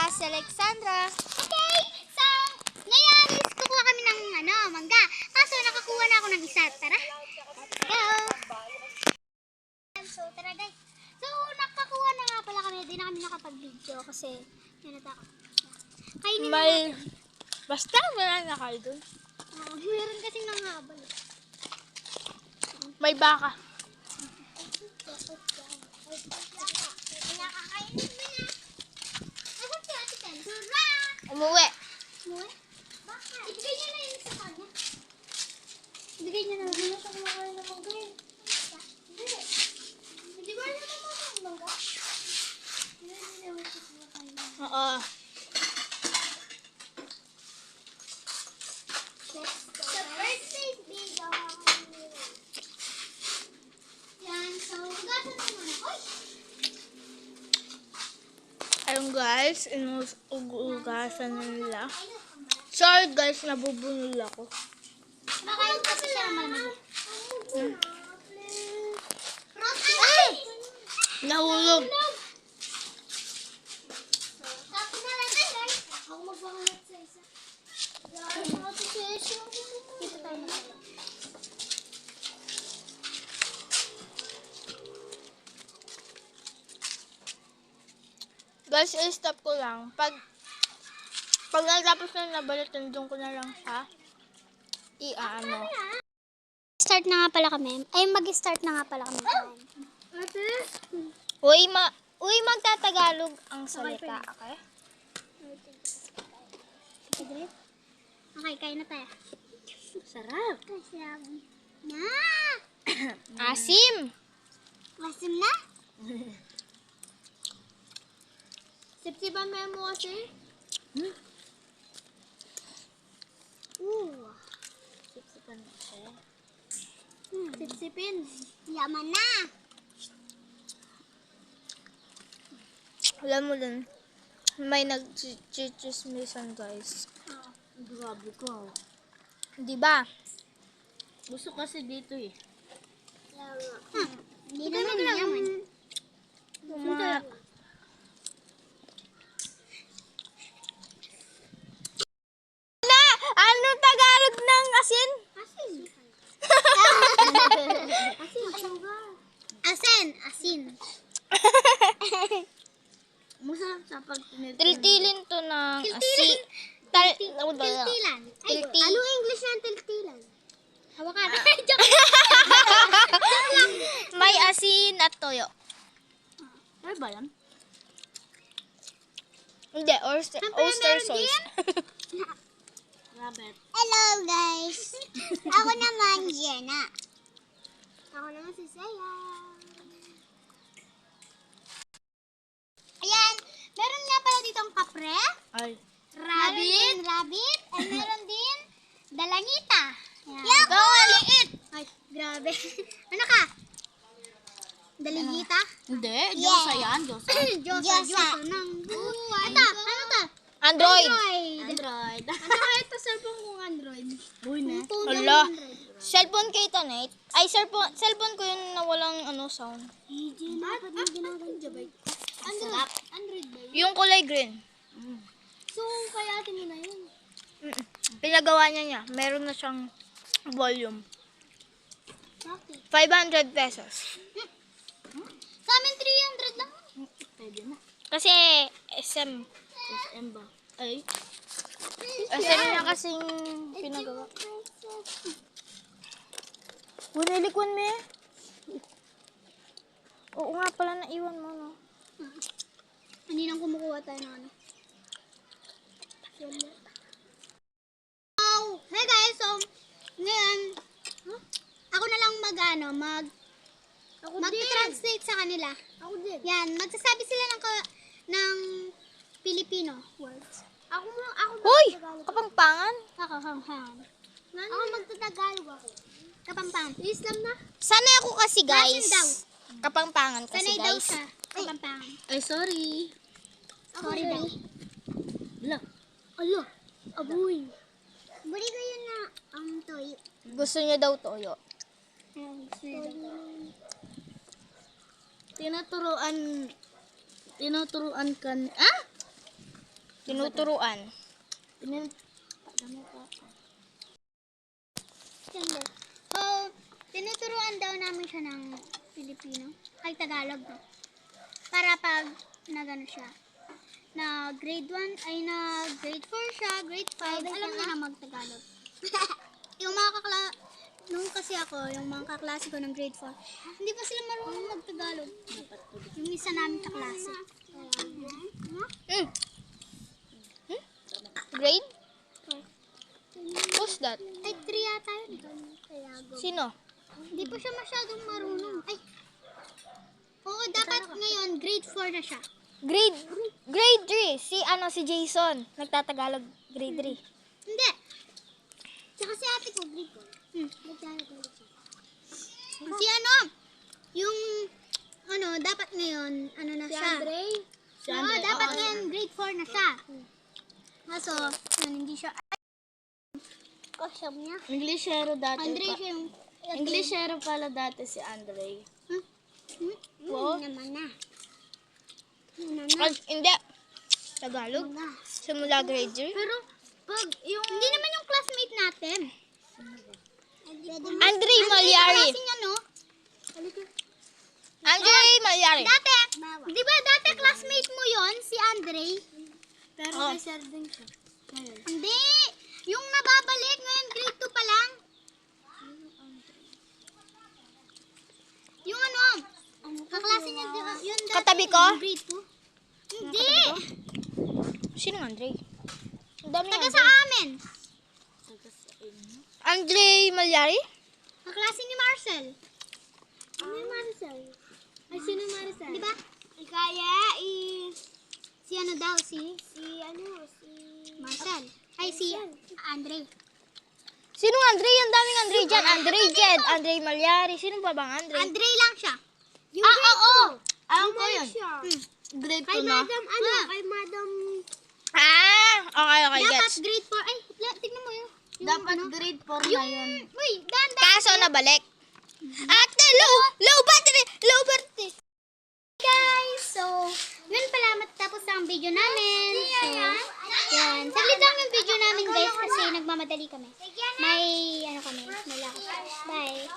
si Alexandra. Okay, so, ngayon is kukuha kami ng mangga. Kaso nakakuha na ako ng isa. Tara, let's go! So, tara guys. So, nakakuha na nga pala kami. Hindi na kami nakapag-video kasi yun natakot. Kainin na natin. Basta wala na kayo dun. Meron kasing nangahabol. May baka. Kaya kakainin mo na. Nasaan si Ate Ten? Hurra! Umuwi. Muwe? Bakit? Ibigay niya na yun sa kanya. Ibigay niya na lang. Hindi na siya kumakain ng mangga yun. Hindi. Hindi ba niya kumakain ng mangga? Hindi naman siya kumakain ng mangga. Oo. The first is big. Yan. So, hugasan mo muna. Uy! Ayun guys, inuugasan nila. Sorry guys, nabubunol ako. Makain kasi siya naman. Ay! Nahulog. Tapos na lang tayo, guys. Ako magbahangat sa isa. Dito tayo na. Guys, i-stop ko lang. Pag natapos na nabalatan, doon ko na lang siya i-ano. Start na nga pala kami. Ay, mag-start na nga pala kami. Uy, magtatagalog ang salita, okay? Okay, kain na tayo. Sarap. Masarap. Na! Asim. Masim na? Sipsipan mo kasi. Ooh. Sipsipan mo kasi. Sipsipin. Yaman na. Alam mo din, may nag-chismisan guys. Grabe ko. Di ba? Gusto kasi dito eh. Hindi naman yaman. Yung mga... Ano Tagalog ng asin? Asin. Asin. Asin. Masarap sa pag tinitira. Tiltilin to ng Tiltilin. Tiltilan. Ay, Tilti. ano English ng tiltilan? Hawakan. May asin at toyo. Ay ba yan? Hindi, oyster meron sauce. Rabbit. Hello guys. Ako naman Jenna. Ako naman si Saya. Ayan, meron nga pala ditong kapre, Ay. rabbit, at meron din dalangita. Ikaw, maliit. Ay, grabe. Ano ka? Dalangita? Hindi, Diyosa yan. Diyosa. Diyosa ng buhay. Ito, ano to? Android. Android. Ano kaya ito cellphone kong Android? Uy na. Hala. Cellphone kay Tanate. Ay, cellphone ko yun na walang sound. Dapat mo ginagawa. Android ba yun? Yung kulay green. So, kaya atin mo na yun. Pinagawa niya. Meron na siyang volume. Bakit? 500 pesos. Sa amin 300 lang. Pwede na. Kasi SM. SM ba? Ay. SM niya kasing pinagawa. Unilikwan mo eh. Oo nga pala, naiwan mo, no? Hindi nang kumukuha tayo ng ano. Oh, hey guys, so, ngayon, ako na lang mag-translate sa kanila. Ako din. Yan, magsasabi sila ng Filipino words. Ako Hoy! Kapangpangan. Ako magtatagalog ako. Kapampangan. Islam na. Sanay ako kasi, guys. Latin daw. Kapangpangan kasi, Sanay daw guys. siya. Kapampangan. Ay, sorry. Sorry daw. Wala. Alo, aboy. Buri ko yun na ang toyo. Gusto niya daw toyo. Tinuturuan ka. Ah? Tinuturuan. Padamo ka. Siyempre. So, tinuturuan daw namin siya ng Filipino. Ay, Tagalog. No? Para pag nagano siya. Na grade 1, ay na grade 4 siya, grade 5, alam niya na mag-Tagalog. Yung mga nung kasi ako, yung mga kaklase ko ng grade 4, hindi pa sila marunong mag-Tagalog. Yung isa namin kaklase. Hmm. Grade? Who's that? Ay, 3 yata yun. Sino? Hindi pa siya masyadong marunong. Ay, oo, dapat ngayon, grade 4 na siya. Grade 3. Si Jason. Nagtatagalog grade 3. Hindi. Tsaka si ate ko, grade 4. Si yung, dapat ngayon, na siya. Si Oo, Andre. dapat ngayon, grade 4 na siya. Kaso, hindi siya, kasyam niya. Englishero dati. Andre siya yung, Englishero pala dati si Andre. Oo. Naman na. Ay, hindi. Tagalog. Simula grade 3. Pero, pag yung, hindi naman yung classmate natin. Andre Malyari. Kasi niya, no? Andre Malyari. Dati, di ba dati classmate mo yon si Andre? Pero Oh. may sir din siya. Ngayon. Hindi. Yung nababalik ngayon, grade 2 pa lang. Yung kaklase niya, yun dati. Katabi ko? Grade 2. Hindi. Sino Andre? Ang dami Taga Andre. sa amin. Taga sa inyo. Andre Malyari? Kaklase ni Marcel. Ano yung Marcel? Ay, sino Marcel? Di ba? Kaya, si Marcel. Ay, si Andre. Sino Andre? Ang daming Andre dyan. Andre Jed. Andre Malyari. Sino ba bang Andre? Andre lang siya. Oo. Alam ko yun. Grade Kay 2 na. kay Madam. Okay, Dapat gets. grade 4. Ay, tignan mo yun. Dapat grade 4 na yun. Uy, dandan. Kaso nabalik. Ate, low battery. Guys, so, ngayon pala matapos ang video namin. So, yan. Saglit lang yung video namin guys kasi nagmamadali kami. May, may lakad. Bye.